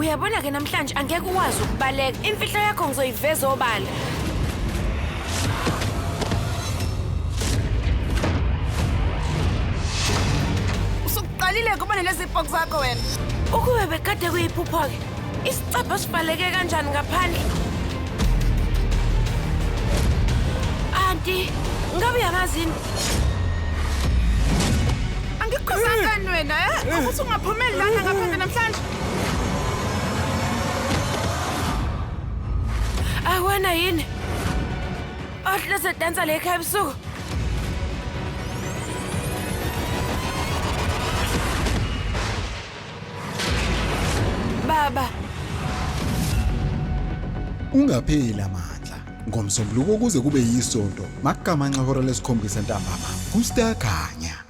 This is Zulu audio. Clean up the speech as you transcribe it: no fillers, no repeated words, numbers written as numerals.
Uyabona ke namhlanje angeke ukwazi ukubaleka. Imfihlo yakho ngizoyiveza obala. Usuqalile kuba nalezi box zakho wena. Ukube bekade kuyiphupho ke. Isicapho sivaleke kanjani ngaphandle? Auntie, ngabe uyamazini? Angikukhosakani wena, ukuthi ungaphumeli lana ngaphandle namhlanje. Wena yini? Ohleze dansa le ekhaya ebusuku. Baba. Ungapheli amandla. Ngomsombuluko kuze kube yisonto. Makugamanxa ihora lesikhombisa ntambama. Kustakhanya.